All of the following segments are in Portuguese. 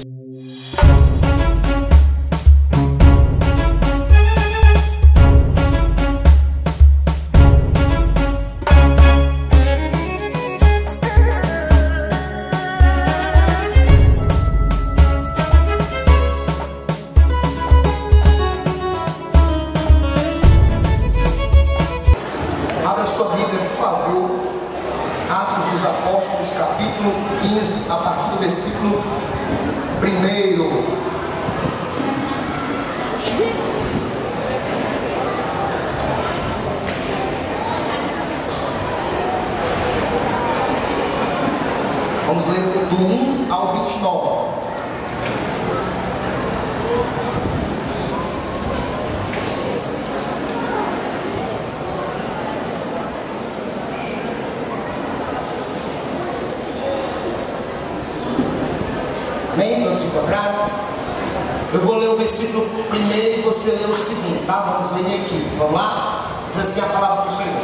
Abra sua Bíblia, por favor. Atos dos Apóstolos, capítulo 15, a partir do versículo 1. Vamos ler do 1 ao 29. Amém? Vamos se encontrar? Eu vou ler o versículo 1 e você lê o segundo, tá? Vamos ler aqui. Vamos lá? Diz assim a palavra do Senhor.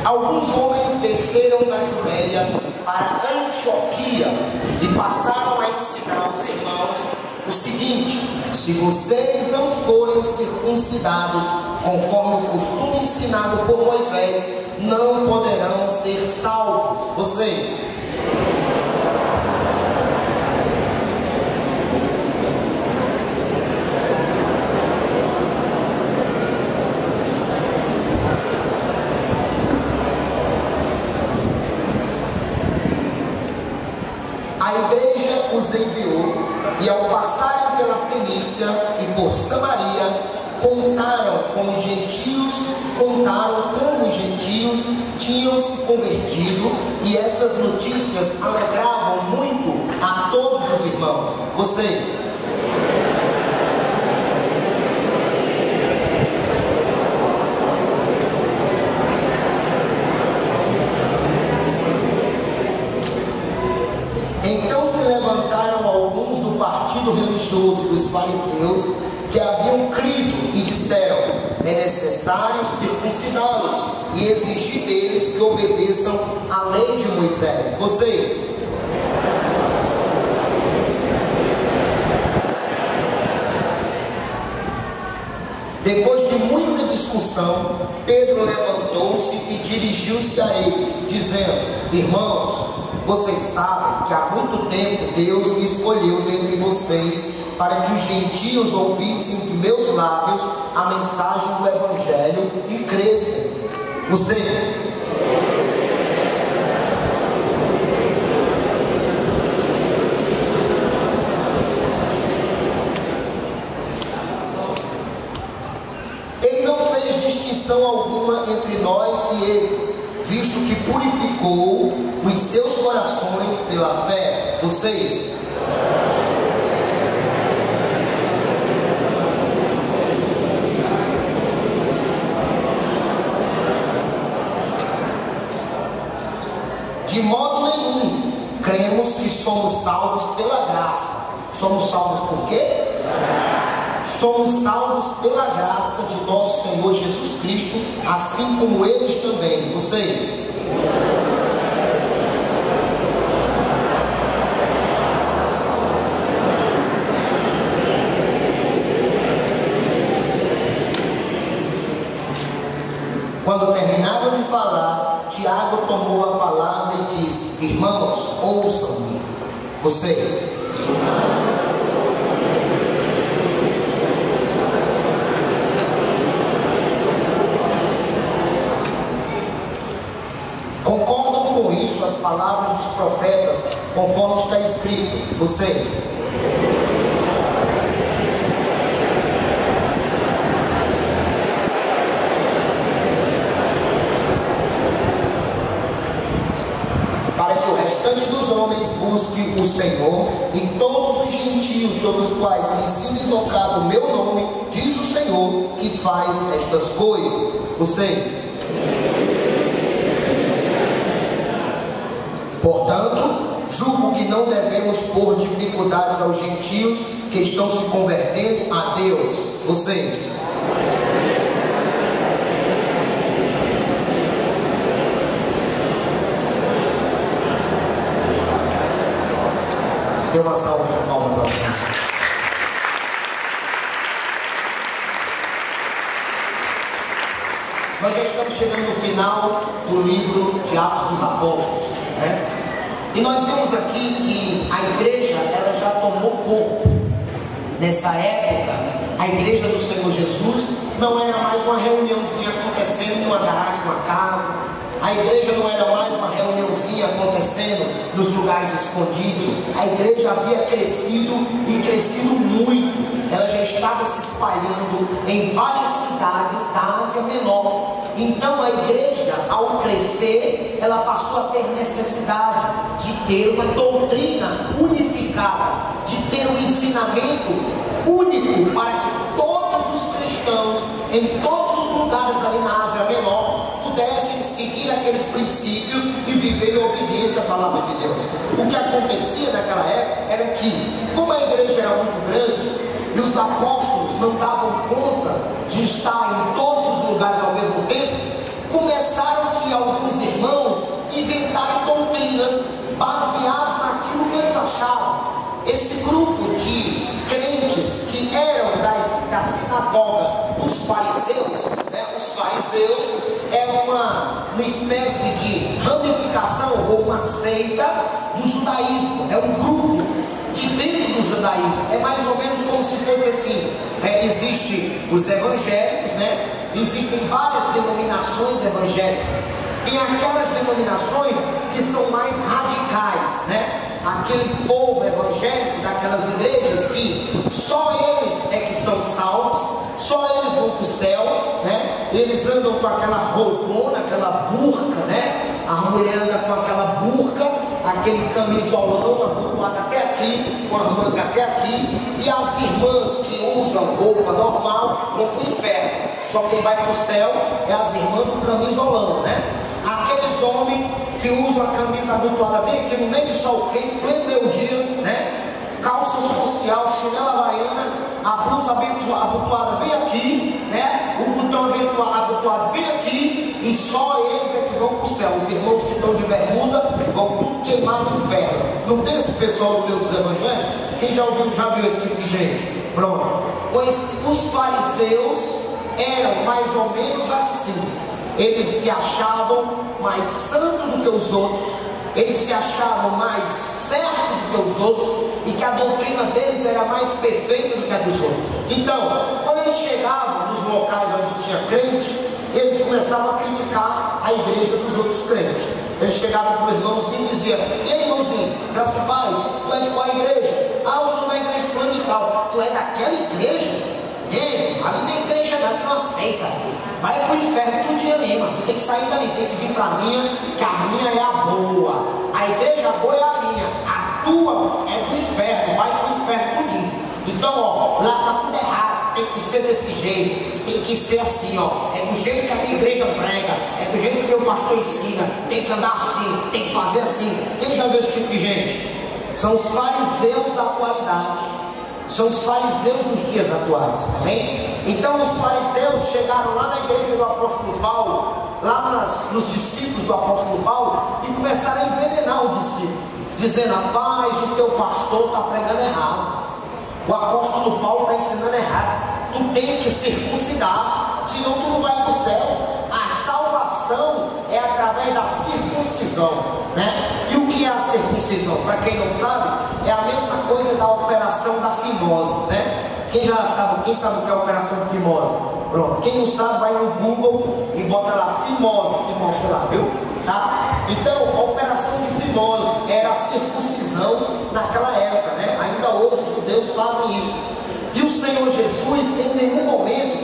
Alguns homens desceram da Judeia para Antioquia e passaram a ensinar aos irmãos o seguinte: se vocês não forem circuncidados conforme o costume ensinado por Moisés, não poderão ser salvos. Vocês. A igreja os enviou, e ao passarem pela Fenícia e por Samaria, contaram como os gentios tinham se convertido, e essas notícias alegravam muito a todos os irmãos. Vocês. Então se levantaram alguns do partido religioso dos fariseus que haviam crido e disseram: é necessário circuncidá-los e exigir deles que obedeçam à lei de Moisés. Vocês. Depois de muita discussão, Pedro levantou-se e dirigiu-se a eles, dizendo: irmãos, vocês sabem que há muito tempo Deus me escolheu dentre vocês para que os gentios ouvissem de meus lábios a mensagem do Evangelho e crescem. Vocês. Ele não fez distinção alguma entre nós e eles, visto que purificou os seus corações pela fé. Vocês. De modo nenhum cremos que somos salvos pela graça. Somos salvos por quê? Somos salvos pela graça de nosso Senhor Jesus Cristo, assim como eles também. Vocês. Quando terminaram de falar, Tiago tomou a palavra e disse: irmãos, ouçam-me. Vocês. Concordam com isso as palavras dos profetas, conforme está escrito? Vocês. Para que o restante dos homens busque o Senhor, e todos os gentios sobre os quais tem sido invocado o meu nome, diz o Senhor, que faz estas coisas. Vocês. Portanto, julgo que não devemos pôr dificuldades aos gentios que estão se convertendo a Deus. Vocês. Dê uma salva de palmas ao Senhor. Nós já estamos chegando no final do livro de Atos dos Apóstolos, né? E nós vemos aqui que a igreja, ela já tomou corpo. Nessa época, a igreja do Senhor Jesus não era mais uma reuniãozinha acontecendo numa garagem, numa casa. A igreja não era mais uma reuniãozinha acontecendo nos lugares escondidos. A igreja havia crescido e crescido muito. Ela já estava se espalhando em várias cidades da Ásia Menor. Então a igreja, ao crescer, ela passou a ter necessidade de ter uma doutrina unificada, de ter um ensinamento único para que todos os cristãos, em todos os lugares ali na Ásia Menor, pudessem seguir aqueles princípios e viver em obediência à palavra de Deus. O que acontecia naquela época era que, como a igreja era muito grande e os apóstolos não davam conta de estar em todos os lugares ao mesmo tempo, começaram que alguns irmãos inventarem doutrinas baseadas naquilo que eles achavam. Esse grupo de crentes que eram da sinagoga dos fariseus, né? Os fariseus é uma espécie de ramificação ou uma seita do judaísmo, é um grupo de dentro do judaísmo. É mais ou menos como se fosse assim, existem os evangélicos, né? Existem várias denominações evangélicas. Tem aquelas denominações que são mais radicais, né? Aquele povo evangélico daquelas igrejas que só eles é que são salvos, só eles vão para o céu, né? Eles andam com aquela roupona, aquela burca, né? A mulher anda com aquela burca, aquele camisolão abotoado até aqui, com a manga até aqui, e as irmãs que usam roupa normal vão para o inferno. Só quem vai para o céu é as irmãs do camisolão, né? Aqueles homens que usam a camisa abotoada bem aqui no meio do sol quente, pleno meio-dia, né? Calça social, chinela havaiana, a blusa abotoada bem aqui, né? O botão abotoado bem aqui, e só eles é que vão para o céu. Os irmãos que estão de bermuda vão tudo queimar no inferno. Não tem esse pessoal no meio dos evangélicos? Quem já viu esse tipo de gente? Pronto. Pois os fariseus eram mais ou menos assim. Eles se achavam mais santos do que os outros, eles se achavam mais certos do que os outros, e que a doutrina deles era mais perfeita do que a dos outros. Então, quando eles chegavam nos locais onde tinha crente, eles começavam a criticar a igreja dos outros crentes. Eles chegavam para o irmãozinho e diziam: e aí, irmãozinho, graça e paz, tu é de qual igreja? Ah, eu sou da igreja fulano e tal. Tu é daquela igreja? Ei, ali na igreja não, que não aceita. Vai pro inferno todo dia ali, mano. Tu tem que sair dali, tem que vir pra minha, que a minha é a boa. A igreja boa é a minha. A tua é do inferno, vai pro inferno tudinho. Então, ó, lá tá tudo errado. Tem que ser desse jeito, tem que ser assim, ó. É do jeito que a minha igreja prega, é do jeito que o meu pastor ensina. Tem que andar assim, tem que fazer assim. Quem já viu esse tipo de gente? São os fariseus da atualidade. São os fariseus dos dias atuais, amém? Então os fariseus chegaram lá na igreja do apóstolo Paulo, lá nos discípulos do apóstolo Paulo, e começaram a envenenar o discípulo, dizendo: rapaz, o teu pastor está pregando errado, o apóstolo Paulo está ensinando errado, tu tem que circuncidar, senão tu não vai para o céu. A salvação é através da circuncisão, né? E o que é a circuncisão? Para quem não sabe, é a mesma coisa da operação da fimose, né? Quem sabe o que é a operação da fimose? Pronto. Quem não sabe, vai no Google e bota lá fimose, que mostra lá, viu? Tá? Então, a operação de fimose era a circuncisão naquela época, né? Ainda hoje os judeus fazem isso. E o Senhor Jesus, em nenhum momento,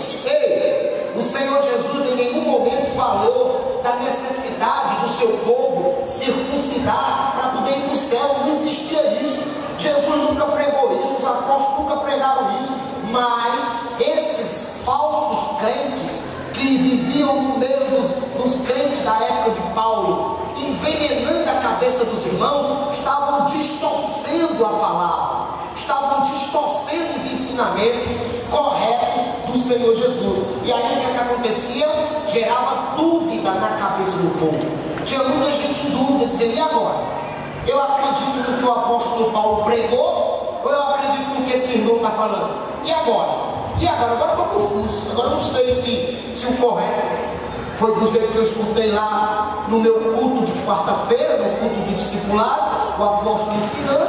o Senhor Jesus em nenhum momento falou da necessidade do seu povo circuncidar para poder ir para o céu. Não existia isso. Jesus nunca pregou isso, os apóstolos nunca pregaram isso. Mas esses falsos crentes que viviam no meio dos crentes da época de Paulo, envenenando a cabeça dos irmãos, estavam distorcendo a palavra, estavam distorcendo os ensinamentos corretos do Senhor Jesus. E aí o que acontecia? Gerava dúvida na cabeça do povo. Tinha muita gente em dúvida, dizendo: e agora? Eu acredito no que o apóstolo Paulo pregou, ou eu acredito no que esse irmão está falando? E agora? Agora eu estou confuso. Agora eu não sei se o correto foi do jeito que eu escutei lá no meu culto de quarta-feira, no culto de discipulado, o apóstolo ensinando,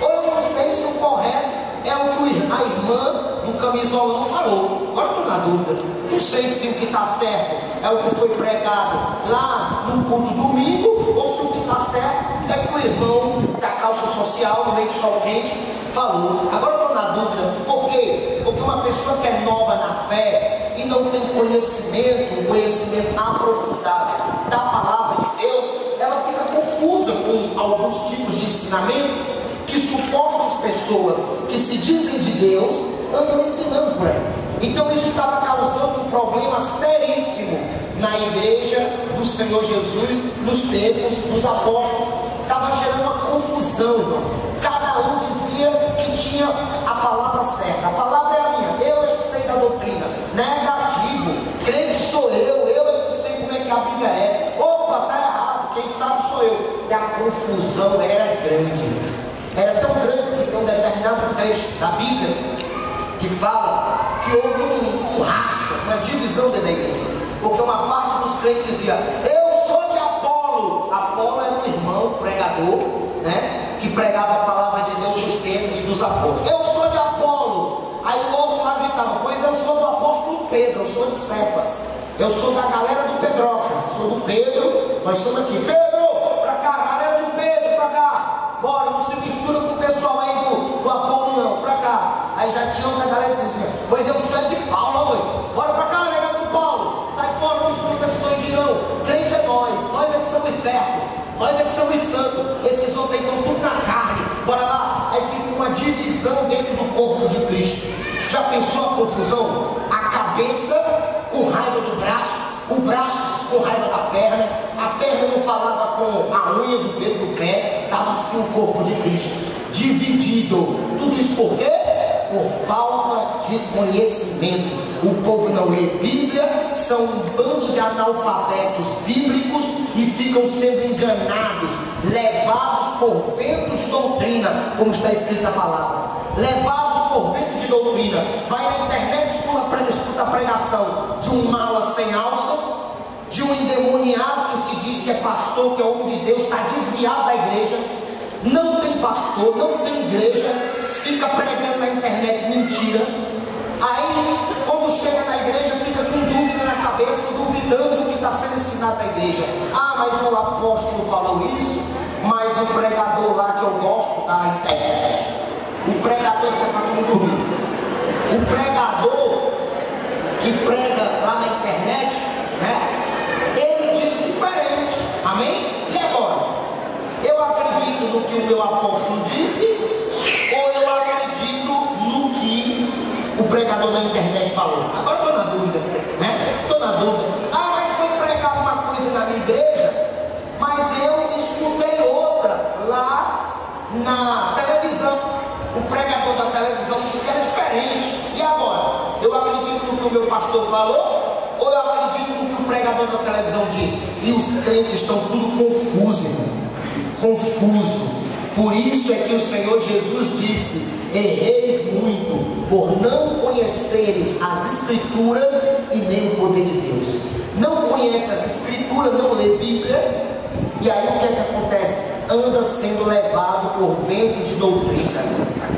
ou eu não sei se o correto é o que a irmã do camisolão falou. Agora eu estou na dúvida. Não sei se o que está certo é o que foi pregado lá no culto domingo, ou se o que está certo é que o irmão da calça social, no meio do sol quente, falou. Agora eu estou na dúvida. Por quê? Porque uma pessoa que é nova na fé e não tem conhecimento, um conhecimento aprofundado da palavra de Deus, ela fica confusa com alguns tipos de ensinamento que supostas pessoas que se dizem de Deus andam ensinando por aí. Então isso estava causando um problema seríssimo na igreja do Senhor Jesus nos tempos dos apóstolos. Estava gerando uma confusão. Cada um dizia que tinha a palavra certa. A palavra é a minha, eu é que sei da doutrina. Negativo, crente sou eu é que sei como é que a Bíblia é. Opa, está errado, quem sabe sou eu. E a confusão era grande. Era tão grande que tem um determinado trecho da Bíblia que fala que houve um racha, uma divisão dentro da igreja. Porque uma parte dos crentes dizia: eu sou de Apolo. Apolo era um irmão pregador, né, que pregava a palavra de Deus nos tempos dos apóstolos. Eu sou de Apolo. Aí o outro lá gritava: pois eu sou do apóstolo Pedro, eu sou de Cefas, eu sou da galera do Pedroca, sou do Pedro, nós somos aqui. Pedro, pra cá, galera do Pedro, pra cá. Bora, não se mistura com o pessoal aí do Apolo não, pra cá. Aí já tinha outra galera que dizia: pois eu sou de Paulo, oi. Bora pra cá, negado do Paulo. Sai fora, não mistura com esse doidinho não. Crente é nós é que somos certos, nós é que somos santos. Esses outros estão tudo na carne. Bora lá. Aí fica uma divisão dentro do corpo de Cristo. Já pensou a confusão? A cabeça com raiva do braço, o braço com raiva da perna, a perna não falava com a unha do dedo do pé, estava assim o corpo de Cristo, dividido. Tudo isso por quê? Por falta de conhecimento. O povo não lê Bíblia, são um bando de analfabetos bíblicos e ficam sendo enganados, levados por vento de doutrina, como está escrita a palavra. Levados por vento de doutrina. Vai na internet, escuta a pregação de um mala sem alça, de um endemoniado que se diz que é pastor, que é homem de Deus, está desviado da igreja. Não tem pastor, não tem igreja, fica pregando na internet mentira. Aí, quando chega na igreja, fica com dúvida na cabeça, duvidando do que está sendo ensinado na igreja. Ah, mas o apóstolo falou isso, mas o pregador lá que eu gosto da internet, o pregador, você está todo dormindo. O pregador que prega lá na internet, né, ele disse diferente. Amém? E agora? Eu acredito no que o meu apóstolo disse, ou eu acredito no que o pregador da internet falou? Agora estou na dúvida, né? Estou na dúvida. Ah, mas foi pregar uma coisa na minha igreja, mas eu escutei outra lá na televisão. O pregador da televisão disse que era diferente. E agora? Eu acredito no que o meu pastor falou, ou eu acredito no que o pregador da televisão disse? E os crentes estão tudo confusos, irmão. Confuso. Por isso é que o Senhor Jesus disse: erreis muito por não conheceres as Escrituras e nem o poder de Deus. Não conhece as Escrituras, não lê Bíblia, e aí o que é que acontece? Anda sendo levado por vento de doutrina,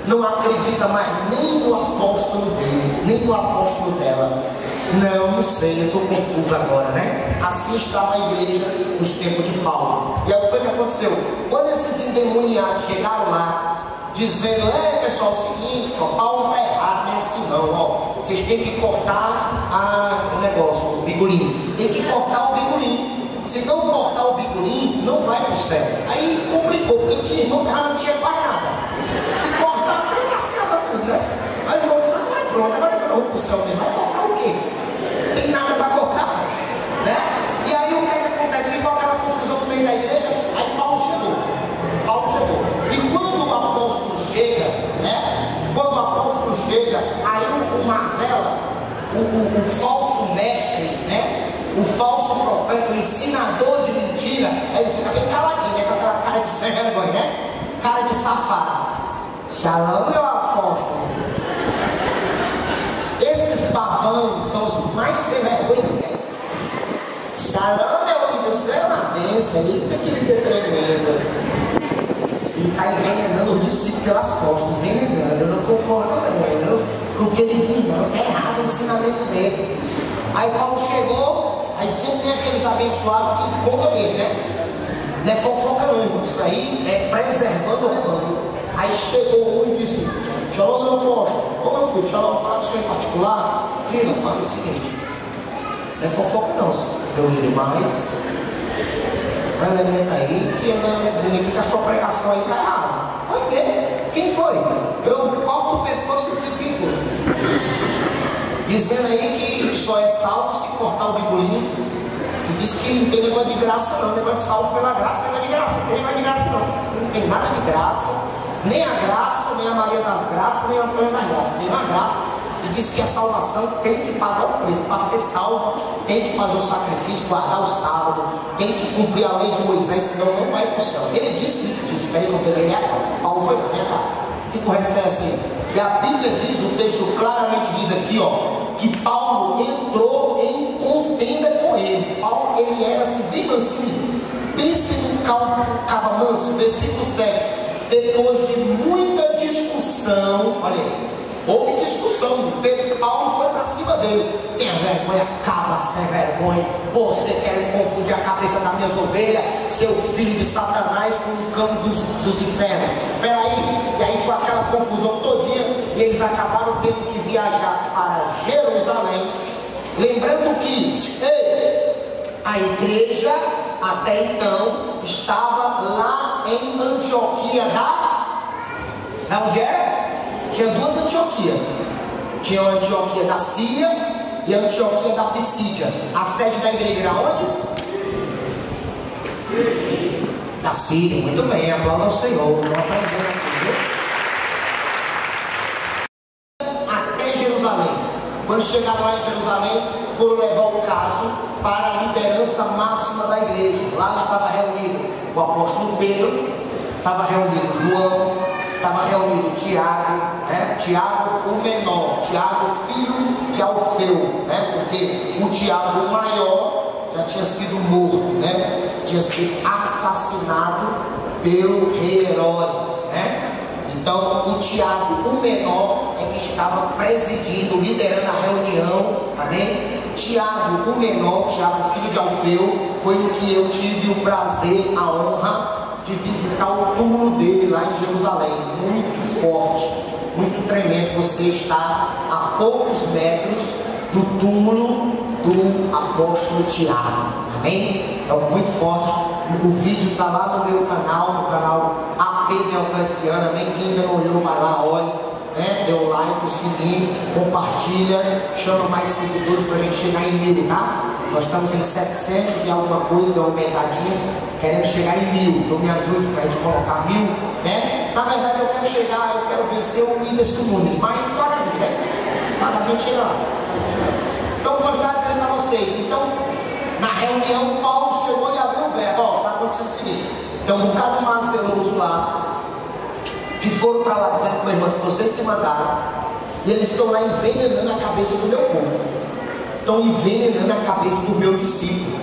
não acredita mais nem no apóstolo dele, nem no apóstolo dela. Não sei, eu estou confuso agora, né? Assim estava a igreja nos tempos de Paulo. E aí o que foi que aconteceu? Quando esses endemoniados chegaram lá, dizendo: pessoal, é o seguinte, ó, Paulo está errado, não é assim não, ó. Vocês têm que cortar o negócio, o bigolim. Tem que cortar o bigolim. Se não cortar o bigolim, não vai para o céu. Aí complicou, porque tinha irmão que não tinha quase nada. Se cortar, você lascava tudo, né? Aí o irmão disse: agora pronto, agora que eu não vou para o céu mesmo, vai cortar o quê? Tem nada para cortar, né? E aí o que é que acontece? Ficou aquela confusão no meio da igreja. Aí Paulo chegou. E quando o apóstolo chega, né? Quando o apóstolo chega, aí o Mazela, o falso mestre, né? o falso profeta, o ensinador de mentira, ele fica bem caladinho, né? Com aquela cara de sem vergonha, né? Cara de safado. Shalom, meu apóstolo. Esses babão são os mais sem vergonha que tem. Shalom, meu líder, você é uma bênção, eita que líder tremendo. E está envenenando o discípulo pelas costas, envenenando. Eu não concordo com o que ele diz, não. É errado o ensinamento dele. Aí Paulo chegou, aí sempre tem aqueles abençoados que contam dele, né? Não é fofoca não, isso aí é preservando o rebanho. Aí chegou um e disse: Shalom, meu apóstolo. Ô meu filho, Shalom, falar com o senhor em particular. Filho, pai, é o seguinte: não é fofoca não, meu líder, mas um elemento aí que anda dizendo que a sua pregação aí está errada. Foi quê? Quem foi? Eu corto o pescoço e digo quem foi. Dizendo aí que só é salvo se cortar o bigolinho. E diz que não tem negócio de graça não, negócio de salvo pela graça, negócio de graça, não tem negócio de graça não tem nada de graça, nem a graça, nem a Maria das Graças, nem a Antônia das Graças, tem uma graça. E diz que a salvação tem que pagar o preço, para ser salvo tem que fazer o sacrifício, guardar o sábado, tem que cumprir a lei de Moisés, senão não vai para o céu. Ele disse isso, espera que eu peguei agora. Paulo foi para minha cara. Que correção é assim? E a Bíblia diz, o texto claramente diz aqui, ó, que Paulo entrou em contenda com eles. Paulo, ele era assim, bem mansinho. Pense no cabo manso, versículo 7. Depois de muita discussão, olha aí, houve discussão. Paulo foi para cima dele. Tenha vergonha, cabra sem vergonha. Você quer confundir a cabeça das minhas ovelhas, seu filho de Satanás, com o cão dos infernos. Peraí, e aí foi aquela confusão todinha. E eles acabaram tendo que viajar para Jerusalém. Lembrando que a igreja até então estava lá em Antioquia da onde era? Tinha duas Antioquias. Tinha a Antioquia da Síria e a Antioquia da Pisídia. A sede da igreja era onde? Da Síria. Muito bem, aplauda ao Senhor. Vamos aprender aqui. Até Jerusalém. Quando chegaram lá em Jerusalém, foram levar o caso para a liderança máxima da igreja. Lá estava reunido o apóstolo Pedro, estava reunido João, estava reunido Tiago, né? Tiago o menor, Tiago filho de Alfeu, né? Porque o Tiago o maior já tinha sido morto, né? Tinha sido assassinado pelo rei Herodes, né? Então o Tiago o menor é que estava presidindo, liderando a reunião, amém? Tiago o menor, Tiago filho de Alfeu, foi o que eu tive o prazer, a honra de visitar o túmulo dele lá em Jerusalém. Muito forte, muito tremendo. Você está a poucos metros do túmulo do apóstolo Tiago, amém? É muito forte. O vídeo está lá no meu canal, no canal AP Neoclassiano, amém? Quem ainda não olhou, vai lá, olhe, né? Dê o like, o sininho, compartilha, chama mais seguidores para a gente chegar em 1000, tá? Nós estamos em 700 e alguma coisa, deu uma aumentadinha, queremos chegar em 1000. Então me ajude para a gente colocar 1000, né? Na verdade eu quero chegar, eu quero vencer o Whindersson Nunes, mas devagarzinho, né? Devagarzinho chega lá. Então vou mostrar isso aí para vocês. Então, na reunião, Paulo chegou e abriu o verbo. Ó, está acontecendo o seguinte: tem um bocado de mazeroso lá, que foram para lá dizendo que foi irmão, vocês que mandaram, e eles estão lá envenenando a cabeça do meu povo, estão envenenando a cabeça do meu discípulo,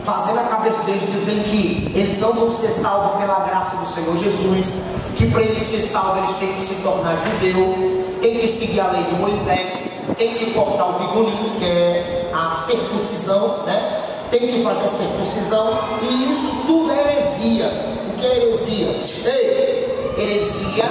fazendo a cabeça deles, dizendo que eles não vão ser salvos pela graça do Senhor Jesus, que para eles ser salvos eles têm que se tornar judeu, tem que seguir a lei de Moisés, tem que cortar o bigolinho, que é a circuncisão, né? Tem que fazer a circuncisão, e isso tudo é heresia. O que é heresia? Ei, heresia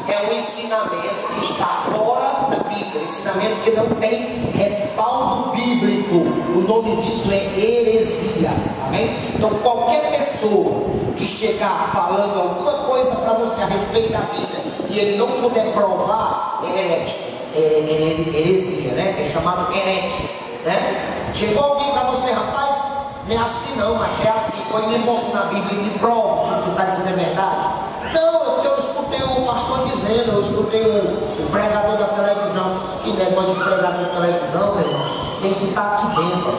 é um ensinamento que está fora da Bíblia, um ensinamento que não tem respaldo bíblico. O nome disso é heresia, amém? Então qualquer pessoa que chegar falando alguma coisa para você a respeito da Bíblia e ele não puder provar, é herético, heresia, né? É chamado herético, né? Chegou alguém para você, rapaz, não é assim não, mas é assim. Quando ele mostra na Bíblia e me prova que o que tu está dizendo é verdade. Não, é porque eu escutei o pastor dizendo, eu escutei o pregador da televisão. Que negócio de pregador de televisão, meu irmão? Tem que estar aqui dentro.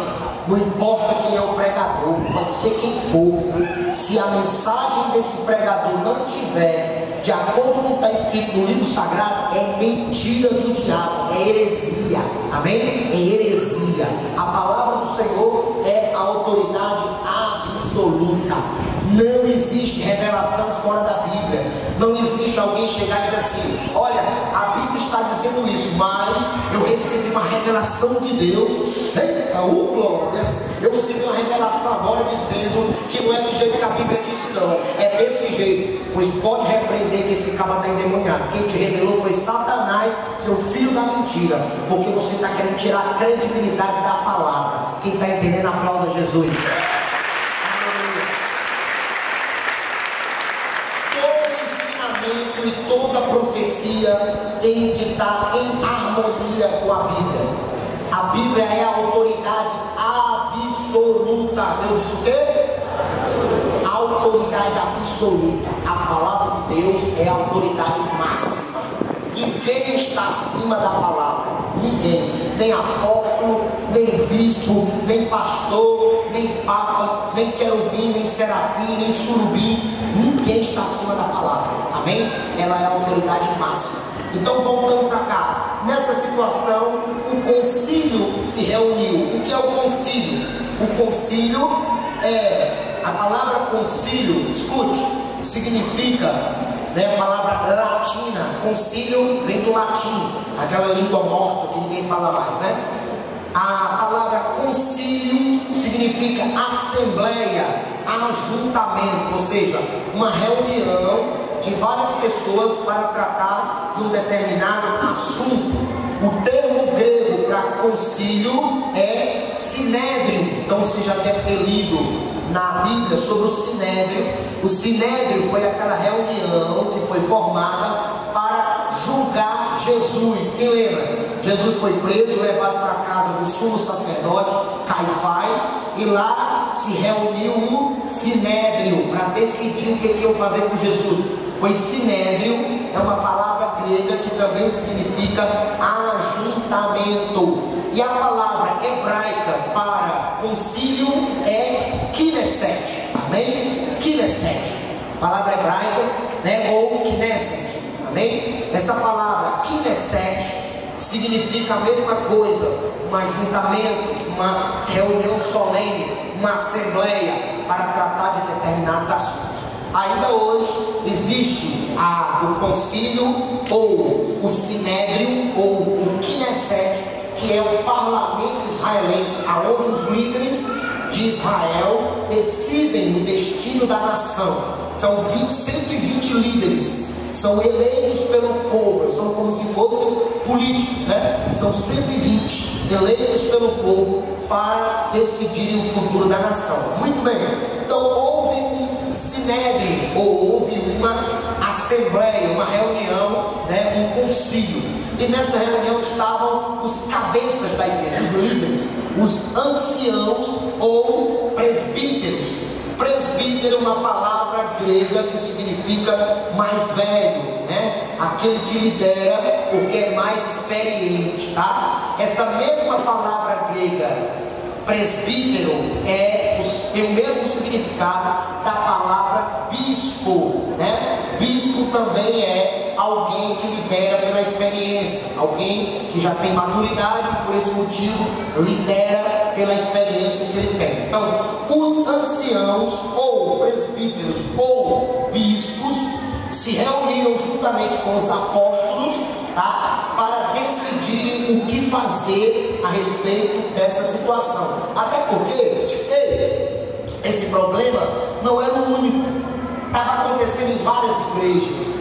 Não importa quem é o pregador, pode ser quem for, se a mensagem desse pregador não tiver de acordo com o que está escrito no livro sagrado, é mentira do diabo, é heresia, amém? É heresia. A palavra do Senhor é a autoridade absoluta. Não existe revelação fora da Bíblia. Não existe alguém chegar e dizer assim: olha, a Bíblia está dizendo isso, mas eu recebi uma revelação de Deus. Eita, glórias! Eu recebi uma revelação agora dizendo que não é do jeito que a Bíblia disse, não. É desse jeito. Pois pode repreender que esse cara está endemoniado. Quem te revelou foi Satanás, seu filho da mentira. Porque você está querendo tirar a credibilidade da palavra. Quem está entendendo, aplauda Jesus. E toda profecia tem que estar em harmonia com a Bíblia. A Bíblia é a autoridade absoluta. Eu disse o quê? A autoridade absoluta. A palavra de Deus é a autoridade máxima. Ninguém está acima da palavra. Ninguém. Nem apóstolo, nem bispo, nem pastor, nem papa, nem querubim, nem serafim, nem surubim. Ninguém está acima da palavra. Amém? Ela é a autoridade máxima. Então, voltando para cá, nessa situação, o concílio se reuniu. O que é o concílio? O concílio é, a palavra concílio, escute, significa, a palavra latina. Concílio vem do latim, aquela língua morta que ninguém fala mais, né? A palavra concílio significa assembleia, ajuntamento, ou seja, uma reunião de várias pessoas para tratar de um determinado assunto. O termo grego para concílio é sinédrio. Então você já deve ter lido na Bíblia sobre o sinédrio. O sinédrio foi aquela reunião que foi formada para julgar Jesus. Quem lembra? Jesus foi preso, levado para a casa do sumo sacerdote Caifás, e lá se reuniu o sinédrio para decidir o que iam fazer com Jesus. Pois sinédrio é uma palavra grega que também significa ajuntamento. E a palavra hebraica para concílio é Knesset. Amém? Knesset. Palavra hebraica, ou Knesset. Amém? Essa palavra Knesset significa a mesma coisa, um ajuntamento, uma reunião solene, uma assembleia para tratar de determinados assuntos. Ainda hoje existe o concílio ou o sinédrio ou o Knesset, que é o parlamento israelense, aonde os líderes de Israel decidem o destino da nação. São 120 líderes, são eleitos pelo povo, são como se fossem políticos, né? São 120 eleitos pelo povo para decidirem o futuro da nação. Muito bem, então houve um sinédrio, ou houve uma assembleia, uma reunião, um concílio. E nessa reunião estavam os cabeças da igreja, os líderes, os anciãos ou presbíteros. Presbítero é uma palavra grega que significa mais velho, aquele que lidera porque é mais experiente, tá? Essa mesma palavra grega, presbítero, tem o mesmo significado da palavra bispo, Bispo também é alguém que lidera pela experiência, alguém que já tem maturidade, por esse motivo lidera pela experiência que ele tem. Então, os anciãos ou presbíteros ou bispos se reuniram juntamente com os apóstolos, tá? Para decidirem o que fazer a respeito dessa situação. Até porque esse problema não era o único. Estava acontecendo em várias igrejas,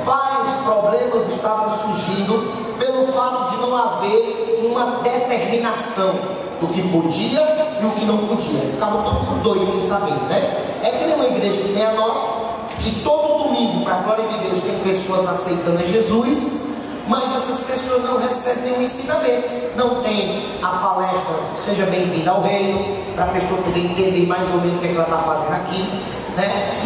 Vários problemas estavam surgindo pelo fato de não haver uma determinação do que podia e o que não podia. Ficavam todos doidos sem saber, É que nem uma igreja que nem a nossa, que todo domingo, para a glória de Deus, tem pessoas aceitando a Jesus, mas essas pessoas não recebem o ensinamento. Não tem a palestra, seja bem-vinda ao reino, para a pessoa poder entender mais ou menos o que ela está fazendo aqui.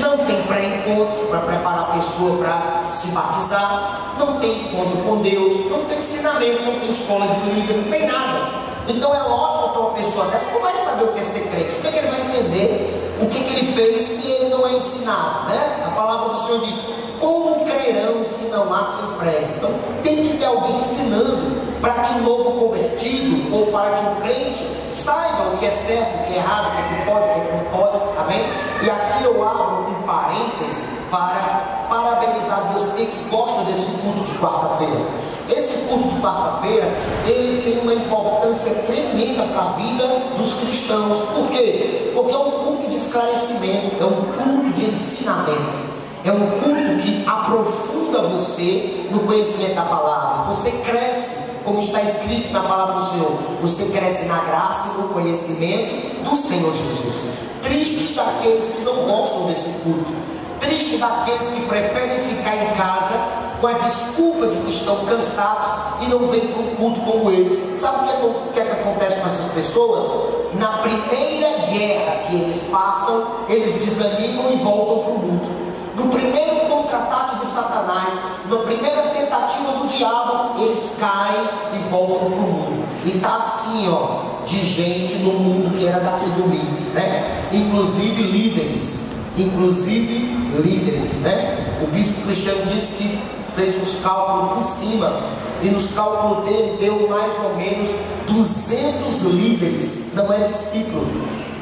Não tem pré-encontro para preparar a pessoa para se batizar, não tem encontro com Deus, não tem ensinamento, não tem escola de líder, não tem nada. Então é lógico que uma pessoa dessa não vai saber o que é ser crente. Como é que ele vai entender o que ele fez se ele não é ensinado, né? A palavra do Senhor diz: como crerão se não há quem pregue? Então tem que ter alguém ensinando, para que o novo convertido, ou para que o crente saiba o que é certo, o que é errado, o que pode, o que não pode, amém? E aqui eu abro um parêntese para parabenizar você que gosta desse culto de quarta-feira. Esse culto de quarta-feira, ele tem uma importância tremenda para a vida dos cristãos. Por quê? Porque é um culto de esclarecimento, é um culto de ensinamento, é um culto que aprofunda você no conhecimento da palavra. Você cresce, como está escrito na palavra do Senhor, você cresce na graça e no conhecimento do Senhor Jesus. Triste daqueles que não gostam desse culto, triste daqueles que preferem ficar em casa com a desculpa de que estão cansados e não vêm para um culto como esse. Sabe o que é que acontece com essas pessoas? Na primeira guerra que eles passam, eles desanimam e voltam para o mundo. No primeiro contra-ataque de Satanás, na primeira tentativa do diabo, eles caem e voltam para o mundo. E está assim, ó, de gente no mundo que era daqui do Mix, né? Inclusive líderes, né? O bispo Cristiano disse que fez uns cálculos por cima, e nos cálculos dele deu mais ou menos 200 líderes, não é discípulo,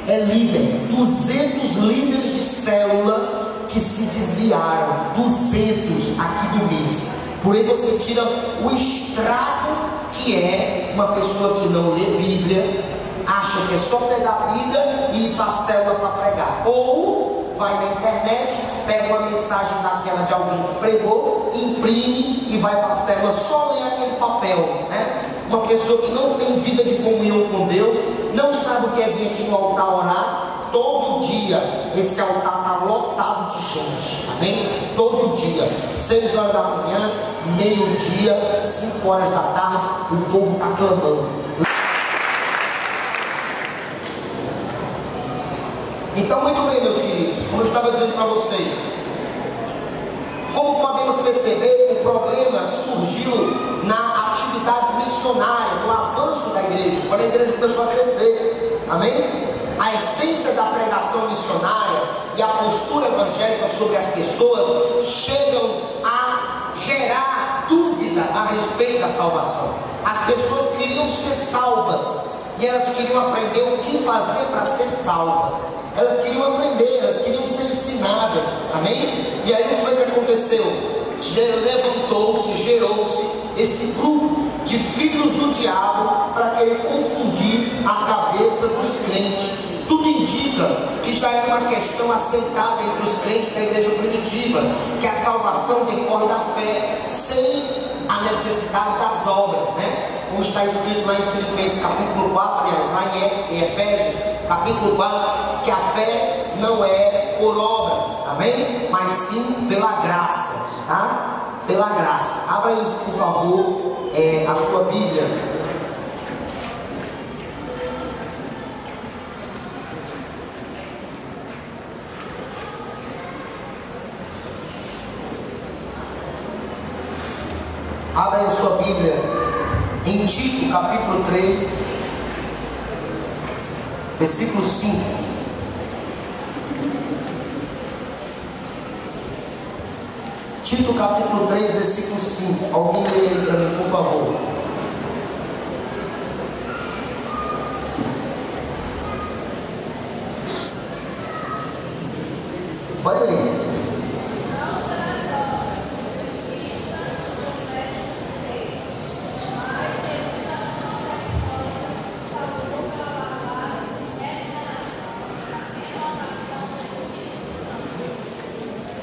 é líder, 200 líderes de célula que se desviaram, 200 aqui do mês. Por aí você tira o estrago que é uma pessoa que não lê Bíblia, acha que é só pegar a Bíblia e ir para a célula para pregar, ou vai na internet, pega uma mensagem daquela de alguém que pregou, imprime e vai para a célula só ler aquele papel, né? Uma pessoa que não tem vida de comunhão com Deus, não sabe o que é vir aqui no altar orar. Todo dia esse altar está lotado de gente, amém? Todo dia, 6 horas da manhã, meio-dia, 5 horas da tarde, o povo está clamando. Então, muito bem, meus queridos, como eu estava dizendo para vocês, como podemos perceber, o problema surgiu na atividade missionária, no avanço da igreja, quando a igreja começou a crescer, amém? A essência da pregação missionária e a postura evangélica sobre as pessoas chegam a gerar dúvida a respeito da salvação. As pessoas queriam ser salvas e elas queriam aprender o que fazer para ser salvas. Elas queriam aprender, elas queriam ser ensinadas, amém? E aí o que foi que aconteceu? Levantou-se, gerou-se esse grupo de filhos do diabo para querer confundir a cabeça dos crentes. Tudo indica que já era uma questão aceitada entre os crentes da igreja primitiva, que a salvação decorre da fé, sem a necessidade das obras, né? Como está escrito lá em Filipenses capítulo 4, aliás, lá em Efésios capítulo 4, que a fé não é por obras, amém? Mas sim pela graça, tá? Pela graça. Abra isso, por favor, a sua Bíblia. Abra aí a sua Bíblia em Tito capítulo 3, versículo 5. Tito capítulo 3, versículo 5. Alguém lê aí para mim, por favor. Olha aí.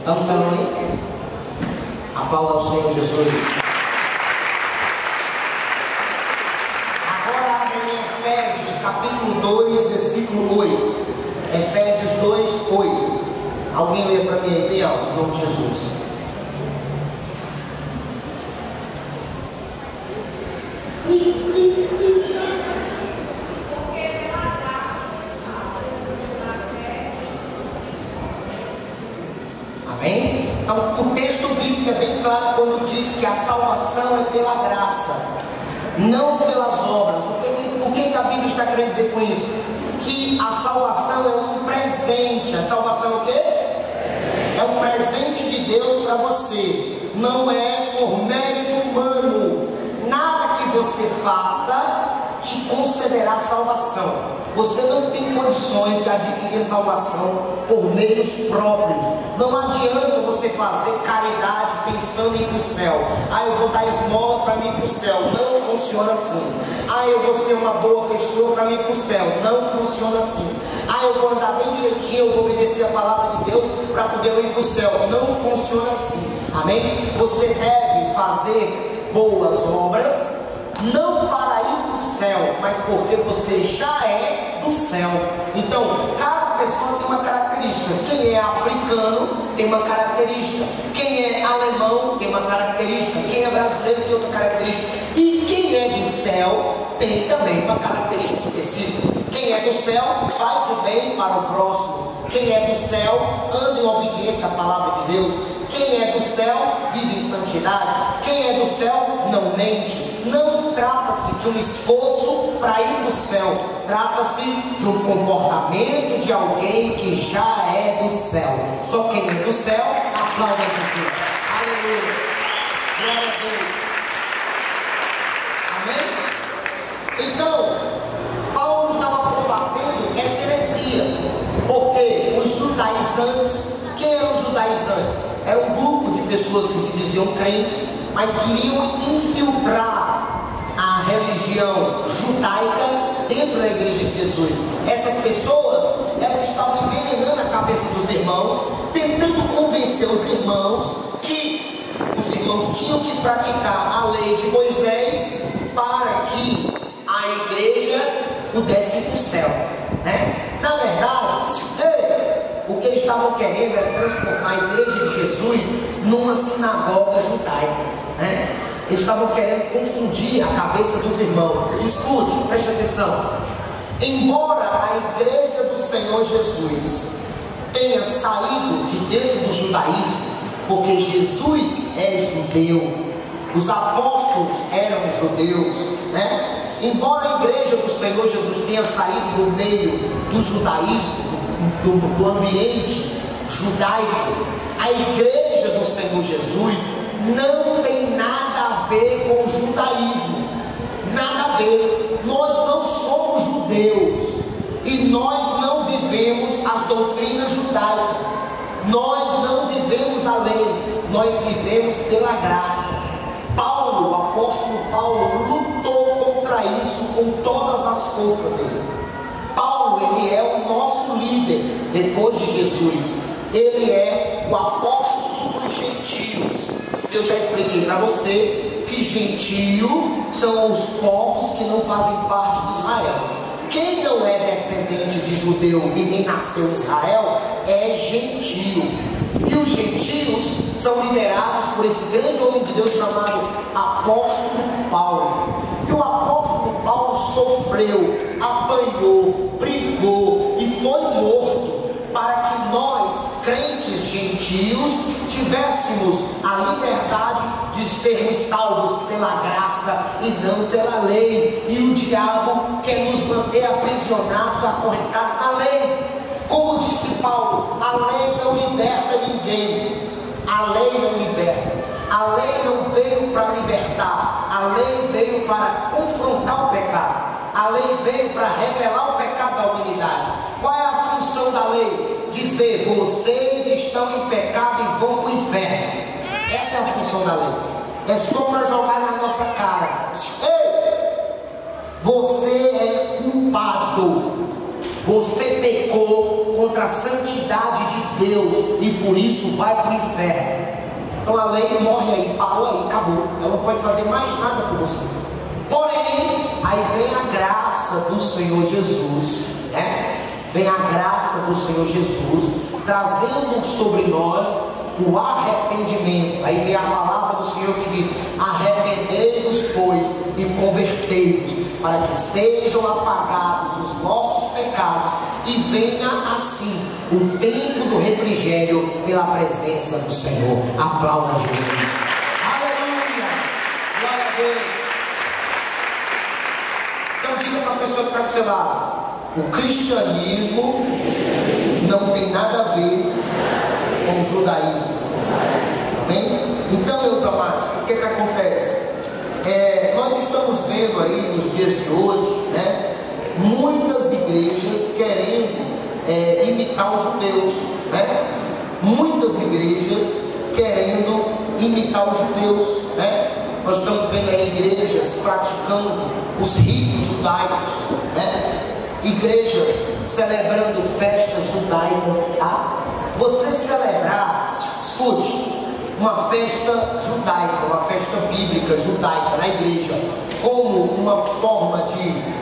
Vamos estar aí? Aplauda ao Senhor Jesus. Agora abre em Efésios capítulo 2, versículo 8. Efésios 2, 8. Alguém lê para mim aí, Biel, em nome de Jesus. Amém? Então o texto bíblico é bem claro quando diz que a salvação é pela graça, não pelas obras. Por que Bíblia está querendo dizer com isso? Que a salvação é um presente. A salvação é o quê? É um presente de Deus para você. Não é por mérito humano. Nada que você faça te concederá salvação. Você não tem condições de adquirir salvação por meios próprios. Não adianta você fazer caridade pensando em ir para o céu. Eu vou dar esmola para mim ir para o céu. Não funciona assim. Eu vou ser uma boa pessoa para mim ir para o céu. Não funciona assim. Eu vou andar bem direitinho, eu vou obedecer a palavra de Deus para poder ir para o céu. Não funciona assim. Amém? Você deve fazer boas obras, não para ir para o céu, mas porque você já é do céu. Então, cada pessoa tem uma característica. Quem é africano tem uma característica. Quem é alemão tem uma característica. Quem é brasileiro tem outra característica. E quem é do céu tem também uma característica específica. Quem é do céu faz o bem para o próximo. Quem é do céu anda em obediência à palavra de Deus. Quem é do céu vive em santidade. Quem é do céu não mente. Não trata-se de um esforço para ir para o céu. Trata-se de um comportamento de alguém que já é do céu. Só quem é do céu aplauda Jesus. Aleluia. Glória a Deus. Amém? Então, Paulo estava combatendo essa heresia. Porque os judaizantes, quem eram os judaizantes? Era um grupo de pessoas que se diziam crentes, mas queriam infiltrar a religião judaica dentro da igreja de Jesus. Essas pessoas, elas estavam envenenando a cabeça dos irmãos, tentando convencer os irmãos que os irmãos tinham que praticar a lei de Moisés para que a igreja pudesse ir para o céu, né? Na verdade, o que eles estavam querendo era transformar a igreja de Jesus numa sinagoga judaica, né? Eles estavam querendo confundir a cabeça dos irmãos. Escute, preste atenção. Embora a igreja do Senhor Jesus tenha saído de dentro do judaísmo, porque Jesus é judeu, os apóstolos eram judeus, né? Embora a igreja do Senhor Jesus tenha saído do meio do judaísmo, do ambiente judaico, a igreja do Senhor Jesus não tem nada a ver com o judaísmo. Nada a ver. Nós não somos judeus e nós não vivemos as doutrinas judaicas. Nós não vivemos a lei. Nós vivemos pela graça. Paulo, o apóstolo Paulo, lutou contra isso com todas as forças dele. Paulo, ele é o nosso líder depois de Jesus. Ele é o apóstolo dos gentios. Eu já expliquei para você que gentio são os povos que não fazem parte de Israel. Quem não é descendente de judeu e nem nasceu em Israel é gentio. E os gentios são liderados por esse grande homem de Deus chamado apóstolo Paulo. E o apóstolo Paulo sofreu, apanhou, brigou e foi morto para que nós, crentes gentios, tivéssemos a liberdade de sermos salvos pela graça e não pela lei. E o diabo quer nos manter aprisionados, acorrentados na lei. Como disse Paulo, a lei não liberta ninguém. A lei não liberta. A lei não veio para libertar. A lei veio para confrontar o pecado. A lei veio para revelar o pecado da humanidade. Qual é a função da lei? Dizer, vocês estão em pecado e vão para o inferno. Essa é a função da lei. É só para jogar na nossa cara. Ei, você é culpado. Você pecou contra a santidade de Deus e por isso vai para o inferno. Então a lei morre aí, parou aí, acabou. Ela não pode fazer mais nada por você. Porém, aí vem a graça do Senhor Jesus, né? Vem a graça do Senhor Jesus trazendo sobre nós o arrependimento. Aí vem a palavra do Senhor que diz: arrependei-vos, pois, e convertei-vos, para que sejam apagados os vossos pecados e venha assim o tempo do refrigério pela presença do Senhor. Aplauda Jesus. Aleluia! Glória a Deus. Então diga para a pessoa que está do seu lado: o cristianismo não tem nada a ver com o judaísmo. Amém? Então, meus amados, o que acontece? Nós estamos vendo aí nos dias de hoje, né, muitas igrejas querendo imitar os judeus, né? Muitas igrejas querendo imitar os judeus, né? Nós estamos vendo aí igrejas praticando os ritos judaicos, né? Igrejas celebrando festas judaicas, tá? Você celebrar, escute, uma festa judaica, uma festa bíblica judaica na igreja, como uma forma de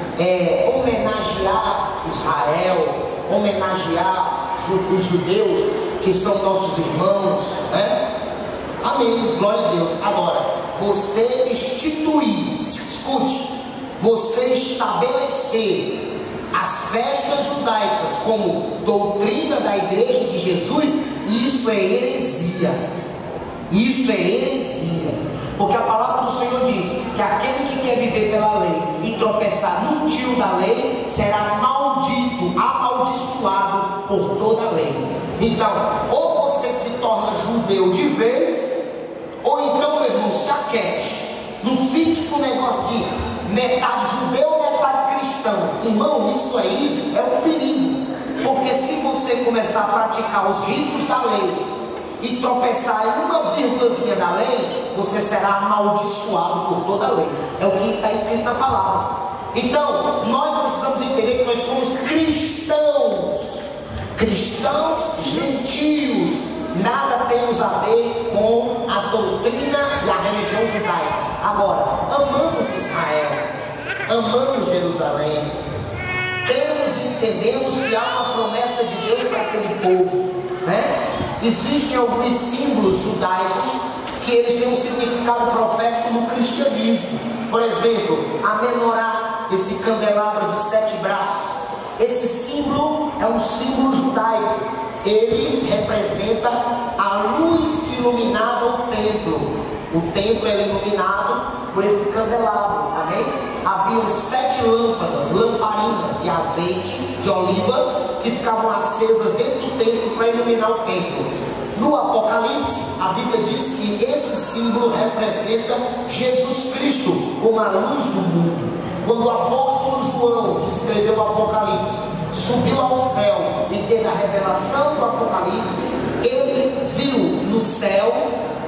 homenagear Israel, homenagear os judeus que são nossos irmãos, né? Amém, glória a Deus. Agora, você instituir, escute, você estabelecer as festas judaicas como doutrina da igreja de Jesus, isso é heresia. Isso é heresia, porque a palavra do Senhor diz que aquele que quer viver pela lei e tropeçar num tio da lei será maldito, amaldiçoado por toda a lei. Então, ou você se torna judeu de vez, ou então, meu irmão, se aquete. Não fique com o negócio de metade judeu, metade cristão. Irmão, isso aí é um perigo, porque se você começar a praticar os ritos da lei e tropeçar em uma vírgulazinha da lei, você será amaldiçoado por toda a lei. É o que está escrito na palavra. Então, nós precisamos entender que nós somos cristãos. Cristãos gentios. Nada temos a ver com a doutrina e a religião judaica. Agora, amamos Israel, amamos Jerusalém, cremos e entendemos que há uma promessa de Deus para aquele povo, né? Existem alguns símbolos judaicos que eles têm um significado profético no cristianismo. Por exemplo, a menorá, esse candelabro de 7 braços. Esse símbolo é um símbolo judaico. Ele representa a luz que iluminava o templo. O templo era iluminado por esse candelabro, amém? Havia 7 lâmpadas, lamparinas de azeite de oliva que ficavam acesas dentro do templo para iluminar o templo. No Apocalipse, a Bíblia diz que esse símbolo representa Jesus Cristo como a luz do mundo. Quando o apóstolo João, que escreveu o Apocalipse, subiu ao céu e teve a revelação do Apocalipse, ele viu no céu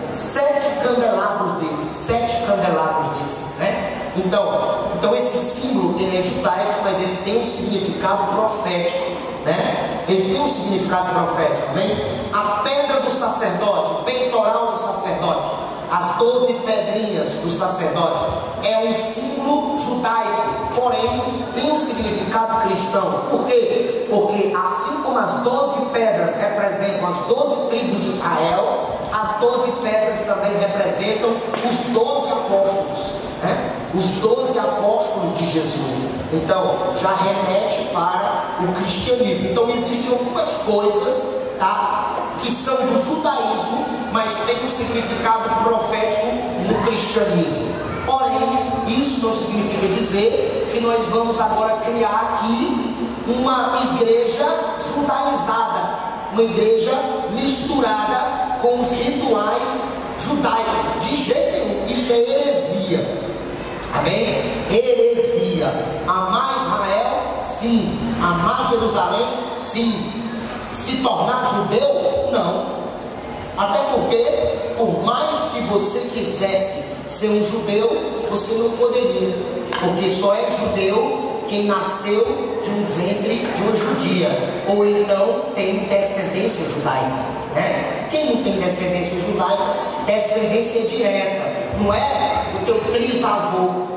7 candelabros desses, né? Então esse símbolo, ele é judaico, mas ele tem um significado profético, né? Ele tem um significado profético, amém? A pedra do sacerdote, o peitoral do sacerdote, as 12 pedrinhas do sacerdote, é um símbolo judaico, porém tem um significado cristão. Por quê? Porque assim como as 12 pedras representam as 12 tribos de Israel, as 12 pedras também representam os 12 apóstolos, né? Os 12 apóstolos de Jesus. Então já remete para o cristianismo. Então existem algumas coisas, tá, que são do judaísmo, mas tem um significado profético no cristianismo. Porém, isso não significa dizer que nós vamos agora criar aqui uma igreja judaizada, uma igreja misturada com os rituais judaicos. De jeito nenhum, isso é heresia. Amém? Heresia. Amar Israel? Sim. Amar Jerusalém? Sim. Se tornar judeu? Não. Até porque, por mais que você quisesse ser um judeu, você não poderia, porque só é judeu quem nasceu de um ventre de uma judia, ou então tem descendência judaica, né? Quem não tem descendência judaica, descendência direta, não é o teu trisavô.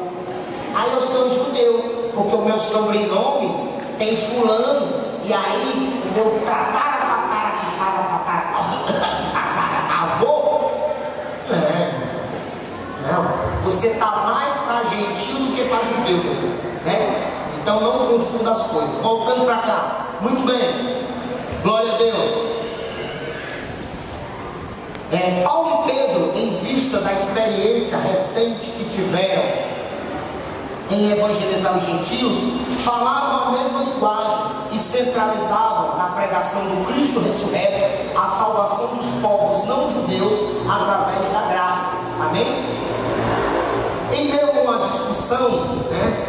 Aí eu sou judeu, porque o meu sobrenome tem fulano, e aí o meu avô, não, você está mais para gentil do que para judeu, né? Então não confunda as coisas. Voltando para cá, muito bem, glória a Deus. Paulo e Pedro, em vista da experiência recente que tiveram em evangelizar os gentios, falavam a mesma linguagem e centralizavam na pregação do Cristo ressurreto a salvação dos povos não judeus através da graça. Amém? Em meio a uma discussão, né,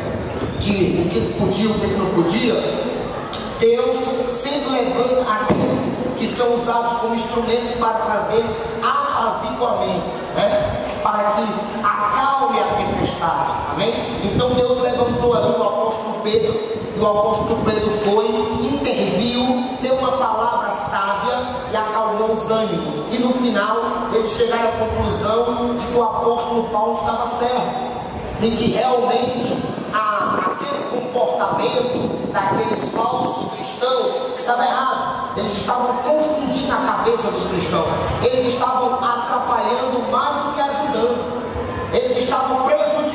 de o que podia e o que não podia, Deus sempre levanta aqueles que são usados como instrumentos para trazer apaziguamento, né? Para que acalme a tempestade. Amém? Então Deus levantou ali o apóstolo Pedro, e o apóstolo Pedro foi, interviu, deu uma palavra sábia e acalmou os ânimos. E no final eles chegaram à conclusão de que o apóstolo Paulo estava certo, de que realmente aquele comportamento daqueles falsos cristãos estava errado. Eles estavam confundindo a cabeça dos cristãos, eles estavam atrapalhando mais do que ajudando, eles estavam prejudicando